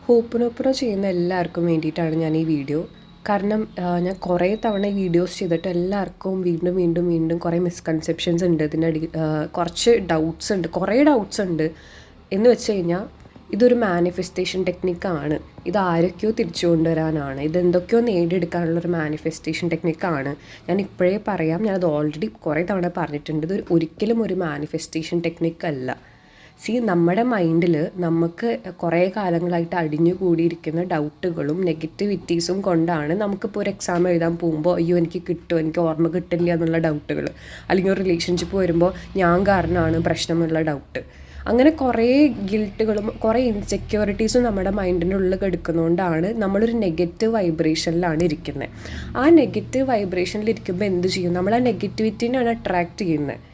ഹോപ്പനോപ്പനോ ചെയ്യുന്ന എല്ലാവർക്കും വേണ്ടിയിട്ടാണ് ഞാൻ ഈ വീഡിയോ. കാരണം ഞാൻ കുറേ തവണ ഈ വീഡിയോസ് ചെയ്തിട്ട് എല്ലാവർക്കും വീണ്ടും വീണ്ടും വീണ്ടും കുറേ മിസ്കൺസെപ്ഷൻസ് ഉണ്ട്. കുറച്ച് ഡൗട്ട്സ് ഉണ്ട്, കുറേ ഡൗട്ട്സ് ഉണ്ട്. എന്ന് വെച്ച് കഴിഞ്ഞാൽ ഇതൊരു മാനിഫെസ്റ്റേഷൻ ടെക്നിക്കാണ്. ഇത് ആരൊക്കെയോ തിരിച്ചു കൊണ്ടുവരാനാണ്, ഇതെന്തൊക്കെയോ നേടിയെടുക്കാനുള്ളൊരു മാനിഫെസ്റ്റേഷൻ ടെക്നിക്കാണ്. ഞാൻ ഇപ്പോഴേ പറയാം, ഞാനത് ഓൾറെഡി കുറേ തവണ പറഞ്ഞിട്ടുണ്ട്. ഇത് ഒരിക്കലും ഒരു മാനിഫെസ്റ്റേഷൻ ടെക്നിക്കല്ല. നമ്മുടെ മൈൻഡിൽ നമുക്ക് കുറേ കാലങ്ങളായിട്ട് അടിഞ്ഞു കൂടിയിരിക്കുന്ന ഡൗട്ടുകളും നെഗറ്റിവിറ്റീസും കൊണ്ടാണ് നമുക്കിപ്പോൾ ഒരു എക്സാം എഴുതാൻ പോകുമ്പോൾ അയ്യോ എനിക്ക് കിട്ടുമോ, എനിക്ക് ഓർമ്മ കിട്ടില്ല എന്നുള്ള ഡൗട്ടുകൾ, അല്ലെങ്കിൽ ഒരു റിലേഷൻഷിപ്പ് വരുമ്പോൾ ഞാൻ കാരണമാണ് പ്രശ്നമുള്ള ഡൗട്ട്. അങ്ങനെ കുറേ ഗിൽട്ടുകളും കുറേ ഇൻസെക്യൂരിറ്റീസും നമ്മുടെ മൈൻഡിൻ്റെ ഉള്ളിൽ കിടക്കുന്നതുകൊണ്ടാണ് നമ്മളൊരു നെഗറ്റീവ് വൈബ്രേഷനിലാണ് ഇരിക്കുന്നത്. ആ നെഗറ്റീവ് വൈബ്രേഷനിൽ ഇരിക്കുമ്പോൾ എന്ത് ചെയ്യും, നമ്മൾ ആ നെഗറ്റിവിറ്റീനെയാണ് അട്രാക്റ്റ് ചെയ്യുന്നത്.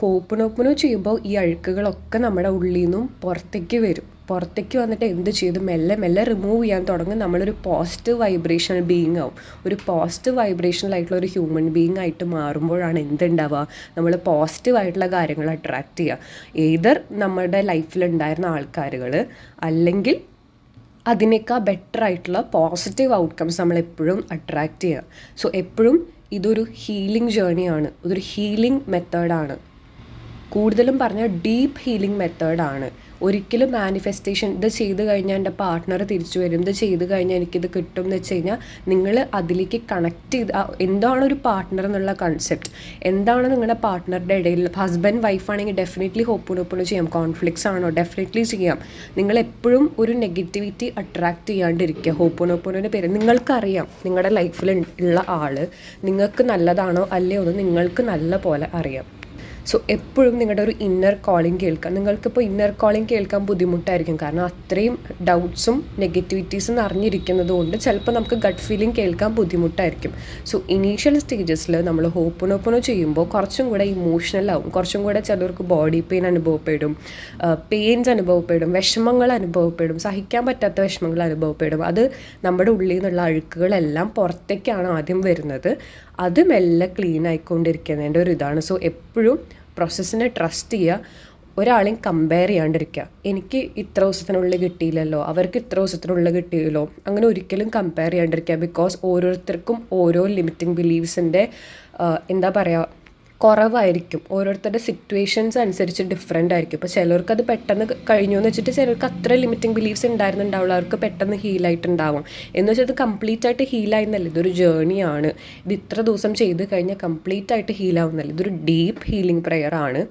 ഹോപ്പനോപ്പനോ ചെയ്യുമ്പോൾ ഈ അഴുക്കുകളൊക്കെ നമ്മുടെ ഉള്ളിൽ നിന്നും പുറത്തേക്ക് വരും. പുറത്തേക്ക് വന്നിട്ട് എന്ത് ചെയ്ത് മെല്ലെ മെല്ലെ റിമൂവ് ചെയ്യാൻ തുടങ്ങും. നമ്മളൊരു പോസിറ്റീവ് വൈബ്രേഷണൽ ബീയിങ് ആവും. ഒരു പോസിറ്റീവ് വൈബ്രേഷണലായിട്ടുള്ള ഒരു ഹ്യൂമൻ ബീയിങ് ആയിട്ട് മാറുമ്പോഴാണ് എന്തുണ്ടാവുക, നമ്മൾ പോസിറ്റീവായിട്ടുള്ള കാര്യങ്ങൾ അട്രാക്റ്റ് ചെയ്യുക. ഏതർ നമ്മുടെ ലൈഫിലുണ്ടായിരുന്ന ആൾക്കാരുകൾ, അല്ലെങ്കിൽ അതിനേക്കാൾ ബെറ്റർ ആയിട്ടുള്ള പോസിറ്റീവ് ഔട്ട്കംസ് നമ്മളെപ്പോഴും അട്രാക്റ്റ് ചെയ്യുക. എപ്പോഴും ഇതൊരു ഹീലിംഗ് ജേണിയാണ്, ഇതൊരു ഹീലിംഗ് മെത്തേഡാണ്. കൂടുതലും പറഞ്ഞാൽ ഡീപ്പ് ഹീലിംഗ് മെത്തേഡാണ്. ഒരിക്കലും മാനിഫെസ്റ്റേഷൻ ഇത് ചെയ്ത് കഴിഞ്ഞാൽ എൻ്റെ പാർട്ട്ണർ തിരിച്ചു വരും, ഇത് ചെയ്ത് കഴിഞ്ഞാൽ എനിക്കിത് കിട്ടും എന്ന് വെച്ച് കഴിഞ്ഞാൽ നിങ്ങൾ അതിലേക്ക് കണക്ട് ചെയ്ത് എന്താണ് ഒരു പാർട്ട്ണർ എന്നുള്ള കൺസെപ്റ്റ്, എന്താണ് നിങ്ങളുടെ പാർട്ട്ണറുടെ ഇടയിൽ. ഹസ്ബൻഡ് വൈഫാണെങ്കിൽ ഡെഫിനറ്റ്ലി ഹോപ്പനോപ്പനോ ചെയ്യാം. കോൺഫ്ലിക്ട്സ് ആണോ ഡെഫിനറ്റ്ലി ചെയ്യാം. നിങ്ങളെപ്പോഴും ഒരു നെഗറ്റിവിറ്റി അട്രാക്റ്റ് ചെയ്യാണ്ടിരിക്കുക. ഹോപ്പനോപ്പനോൻ്റെ പേര് നിങ്ങൾക്കറിയാം, നിങ്ങളുടെ ലൈഫിൽ ഉള്ള ആൾ നിങ്ങൾക്ക് നല്ലതാണോ അല്ലയോ എന്ന് നിങ്ങൾക്ക് നല്ല പോലെ അറിയാം. എപ്പോഴും നിങ്ങളുടെ ഒരു ഇന്നർ കോളിംഗ് കേൾക്കാം. നിങ്ങൾക്കിപ്പോൾ ഇന്നർ കോളിംഗ് കേൾക്കാൻ ബുദ്ധിമുട്ടായിരിക്കും, കാരണം അത്രയും ഡൗട്ട്സും നെഗറ്റിവിറ്റീസും നിറഞ്ഞിരിക്കുന്നത് കൊണ്ട് ചിലപ്പോൾ നമുക്ക് ഗട്ട് ഫീലിംഗ് കേൾക്കാൻ ബുദ്ധിമുട്ടായിരിക്കും. ഇനീഷ്യൽ സ്റ്റേജസിൽ നമ്മൾ ഹോപ്പനോപ്പനോ ചെയ്യുമ്പോൾ കുറച്ചും കൂടെ ഇമോഷണൽ ആവും. കുറച്ചും കൂടെ ചിലർക്ക് ബോഡി പെയിൻ അനുഭവപ്പെടും, പെയിൻസ് അനുഭവപ്പെടും, വിഷമങ്ങൾ അനുഭവപ്പെടും, സഹിക്കാൻ പറ്റാത്ത വിഷമങ്ങൾ അനുഭവപ്പെടും. അത് നമ്മുടെ ഉള്ളിൽ നിന്നുള്ള അഴുക്കുകളെല്ലാം പുറത്തേക്കാണ് ആദ്യം വരുന്നത്. അത് മെല്ലെ ക്ലീൻ ആയിക്കൊണ്ടിരിക്കുന്നതിൻ്റെ ഒരു ഇതാണ്. എപ്പോഴും പ്രോസസ്സിനെ ട്രസ്റ്റ് ചെയ്യുക. ഒരാളെയും കമ്പയർ ചെയ്യാണ്ടിരിക്കുക. എനിക്ക് ഇത്ര ദിവസത്തിനുള്ളിൽ കിട്ടിയില്ലല്ലോ, അവർക്ക് ഇത്ര ദിവസത്തിനുള്ളിൽ കിട്ടിയല്ലോ, അങ്ങനെ ഒരിക്കലും കമ്പയർ ചെയ്യാണ്ടിരിക്കുക. ബിക്കോസ് ഓരോരുത്തർക്കും ഓരോ ലിമിറ്റിംഗ് ബിലീവ്സിൻ്റെ എന്താ പറയുക കുറവായിരിക്കും. ഓരോരുത്തരുടെ സിറ്റുവേഷൻസ് അനുസരിച്ച് ഡിഫറെൻ്റ് ആയിരിക്കും. ഇപ്പോൾ ചിലർക്ക് അത് പെട്ടെന്ന് കഴിഞ്ഞു എന്ന് വെച്ചിട്ട് ചിലർക്ക് അത്ര ലിമിറ്റിംഗ് ബിലീഫ്സ് ഉണ്ടായിരുന്നുണ്ടാവുള്ളൂ, അവർക്ക് പെട്ടെന്ന് ഹീലായിട്ടുണ്ടാവും. എന്ന് വെച്ചാൽ അത് കംപ്ലീറ്റ് ആയിട്ട് ഹീലായിരുന്നല്ല, ഇതൊരു ജേണിയാണ്. ഇത് ഇത്ര ദിവസം ചെയ്ത് കഴിഞ്ഞാൽ കംപ്ലീറ്റ് ആയിട്ട് ഹീലാവുന്നല്ല. ഇതൊരു ഡീപ്പ് ഹീലിംഗ് പ്രെയർ ആണ്.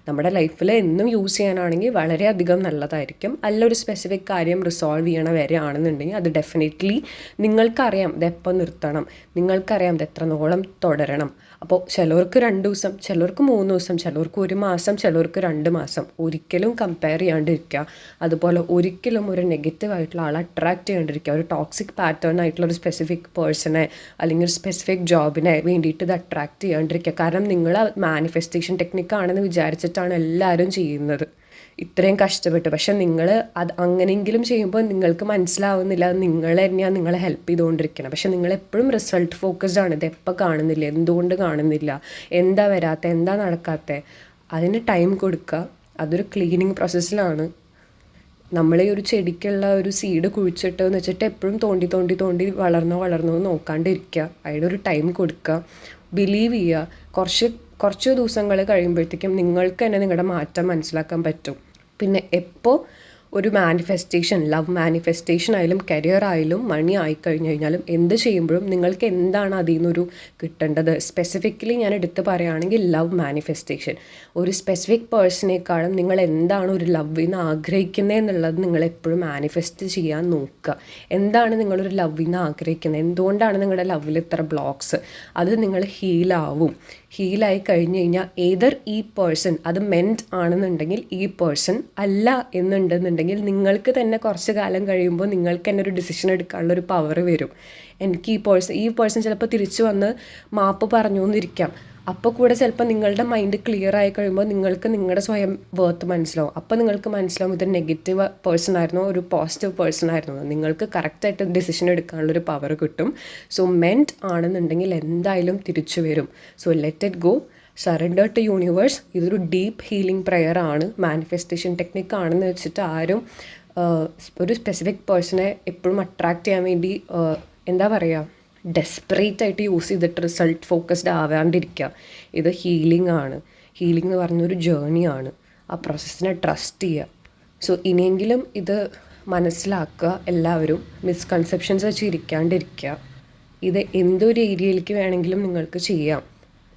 നമ്മുടെ ലൈഫിൽ എന്നും യൂസ് ചെയ്യാനാണെങ്കിൽ വളരെയധികം നല്ലതായിരിക്കും. അല്ല ഒരു സ്പെസിഫിക് കാര്യം റിസോൾവ് ചെയ്യണ വരെ ആണെന്നുണ്ടെങ്കിൽ അത് ഡെഫിനറ്റ്ലി നിങ്ങൾക്കറിയാം ഇതെപ്പോൾ നിർത്തണം, നിങ്ങൾക്കറിയാം ഇത് എത്രത്തോളം തുടരണം. അപ്പോൾ ചിലർക്ക് 2 ദിവസം, ചിലർക്ക് 3 ദിവസം, ചിലർക്ക് 1 മാസം, ചിലർക്ക് 2 മാസം. ഒരിക്കലും കമ്പയർ ചെയ്യാണ്ടിരിക്കുക. അതുപോലെ ഒരിക്കലും ഒരു നെഗറ്റീവ് ആയിട്ടുള്ള ആളെ അട്രാക്റ്റ് ചെയ്യാണ്ടിരിക്കുക. ഒരു ടോക്സിക് പാറ്റേൺ ആയിട്ടുള്ള ഒരു സ്പെസിഫിക് പേഴ്സണെ അല്ലെങ്കിൽ ഒരു സ്പെസിഫിക് ജോബിനെ വേണ്ടിയിട്ട് ഇത് അട്രാക്റ്റ് ചെയ്യാണ്ടിരിക്കുക. കാരണം നിങ്ങൾ മാനിഫെസ്റ്റേഷൻ ടെക്നിക്കാണെന്ന് വിചാരിച്ചിട്ടാണ് എല്ലാവരും ചെയ്യുന്നത്, ഇത്രയും കഷ്ടപ്പെട്ട്. പക്ഷെ നിങ്ങൾ അത് അങ്ങനെയെങ്കിലും ചെയ്യുമ്പോൾ നിങ്ങൾക്ക് മനസ്സിലാവുന്നില്ല, നിങ്ങൾ തന്നെയാണ് നിങ്ങളെ ഹെൽപ്പ് ചെയ്തുകൊണ്ടിരിക്കണം. പക്ഷെ നിങ്ങളെപ്പോഴും റിസൾട്ട് ഫോക്കസ്ഡ് ആണ്. ഇതെപ്പോൾ കാണുന്നില്ല, എന്തുകൊണ്ട് കാണുന്നില്ല, എന്താ വരാത്ത, എന്താ നടക്കാത്ത, അതിന് ടൈം കൊടുക്കുക. അതൊരു ക്ലീനിങ് പ്രോസസ്സിലാണ്. നമ്മളെ ഒരു ചെടിക്കുള്ള ഒരു സീഡ് കുഴിച്ചിട്ട് എന്ന് വെച്ചിട്ട് എപ്പോഴും തോണ്ടി തോണ്ടി തോണ്ടി വളർന്നോ നോക്കാണ്ടിരിക്കുക. അതിനൊരു ടൈം കൊടുക്കുക, ബിലീവ് ചെയ്യുക. കുറച്ച് ദിവസങ്ങൾ കഴിയുമ്പോഴത്തേക്കും നിങ്ങൾക്ക് തന്നെ നിങ്ങളുടെ മാറ്റം മനസ്സിലാക്കാൻ പറ്റും. പിന്നെ എപ്പോൾ ഒരു മാനിഫെസ്റ്റേഷൻ, ലവ് മാനിഫെസ്റ്റേഷൻ ആയാലും കരിയർ ആയാലും മണി ആയിക്കഴിഞ്ഞു കഴിഞ്ഞാലും എന്ത് ചെയ്യുമ്പോഴും നിങ്ങൾക്ക് എന്താണ് അതിൽ നിന്നൊരു കിട്ടേണ്ടത്. സ്പെസിഫിക്കലി ഞാൻ എടുത്ത് പറയുകയാണെങ്കിൽ ലവ് മാനിഫെസ്റ്റേഷൻ, ഒരു സ്പെസിഫിക് പേഴ്സണേക്കാളും നിങ്ങൾ എന്താണ് ഒരു ലവിൽ നിന്ന് ആഗ്രഹിക്കുന്നത് എന്നുള്ളത് നിങ്ങൾ എപ്പോഴും മാനിഫെസ്റ്റ് ചെയ്യാൻ നോക്കുക. എന്താണ് നിങ്ങളൊരു ലവിൽ നിന്ന് ആഗ്രഹിക്കുന്നത്, എന്തുകൊണ്ടാണ് നിങ്ങളുടെ ലവിൽ ഇത്ര ബ്ലോക്സ്, അത് നിങ്ങൾ ഹീലായി കഴിഞ്ഞ് കഴിഞ്ഞാൽ ഏതർ ഈ പേഴ്സൺ അത് മെൻറ്റ് ആണെന്നുണ്ടെങ്കിൽ, ഈ പേഴ്സൺ അല്ല എന്നുണ്ടെന്നുണ്ടെങ്കിൽ നിങ്ങൾക്ക് തന്നെ കുറച്ച് കാലം കഴിയുമ്പോൾ നിങ്ങൾക്ക് തന്നെ ഒരു ഡിസിഷൻ എടുക്കാനുള്ളൊരു പവർ വരും. എനിക്ക് ഈ പേഴ്സൺ ചിലപ്പോൾ തിരിച്ചു വന്ന് മാപ്പ് പറഞ്ഞു എന്നിരിക്കാം. അപ്പോൾ കൂടെ ചിലപ്പോൾ നിങ്ങളുടെ മൈൻഡ് ക്ലിയർ ആയി കഴിയുമ്പോൾ നിങ്ങൾക്ക് നിങ്ങളുടെ സ്വയം വർത്ത് മനസ്സിലാവും. അപ്പോൾ നിങ്ങൾക്ക് മനസ്സിലാവും ഇതൊരു നെഗറ്റീവ് പേഴ്സൺ ആയിരുന്നോ ഒരു പോസിറ്റീവ് പേഴ്സൺ ആയിരുന്നോ. നിങ്ങൾക്ക് കറക്റ്റായിട്ട് ഡിസിഷൻ എടുക്കാനുള്ളൊരു പവർ കിട്ടും. മെൻറ്റ് ആണെന്നുണ്ടെങ്കിൽ എന്തായാലും തിരിച്ചു വരും. Let it go, surrender to universe. ഇതൊരു ഡീപ്പ് ഹീലിംഗ് പ്രെയർ ആണ്, മാനിഫെസ്റ്റേഷൻ ടെക്നിക്ക് ആണെന്ന് വെച്ചിട്ട് ആരും ഒരു സ്പെസിഫിക് പേഴ്സണെ എപ്പോഴും അട്രാക്റ്റ് ചെയ്യാൻ വേണ്ടി എന്താ പറയുക, ഡെസ്പറേറ്റ് ആയിട്ട് യൂസ് ചെയ്തിട്ട് റിസൾട്ട് ഫോക്കസ്ഡ് ആവാണ്ടിരിക്കുക. ഇത് ഹീലിംഗ് ആണ്. ഹീലിംഗ് എന്ന് പറഞ്ഞൊരു ജേണിയാണ്. ആ പ്രോസസ്സിനെ ട്രസ്റ്റ് ചെയ്യുക. സോ ഇനിയെങ്കിലും ഇത് മനസ്സിലാക്കുക. എല്ലാവരും മിസ്കൺസെപ്ഷൻസ് വെച്ച് ഇരിക്കാണ്ടിരിക്കുക. ഇത് എന്തൊരു ഏരിയയിലേക്ക് വേണമെങ്കിലും നിങ്ങൾക്ക് ചെയ്യാം.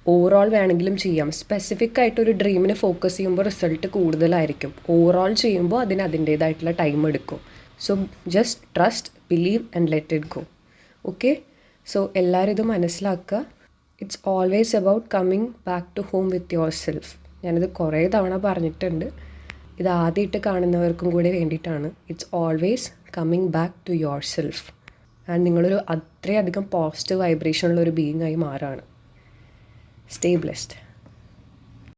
ഓവറോൾ വേണമെങ്കിലും ചെയ്യാം. സ്പെസിഫിക് ആയിട്ടൊരു ഡ്രീമിന് ഫോക്കസ് ചെയ്യുമ്പോൾ റിസൾട്ട് കൂടുതലായിരിക്കും. ഓവറോൾ ചെയ്യുമ്പോൾ അതിന് അതിൻ്റേതായിട്ടുള്ള ടൈം എടുക്കും. So just trust, believe and let it go. Okay, so എല്ലാവരും ഇത് മനസ്സിലാക്കുക. It's always about coming back to home with your self. ഞാനിത് കുറേ തവണ പറഞ്ഞിട്ടുണ്ട്. ഇത് ആദ്യമായിട്ട് കാണുന്നവർക്കും കൂടെ വേണ്ടിയിട്ടാണ്. It's always coming back to your self. And നിങ്ങളൊരു അത്രയധികം പോസിറ്റീവ് വൈബ്രേഷനുള്ള ഒരു ബീയിങ് ആയി മാറാണ്. Stay blessed.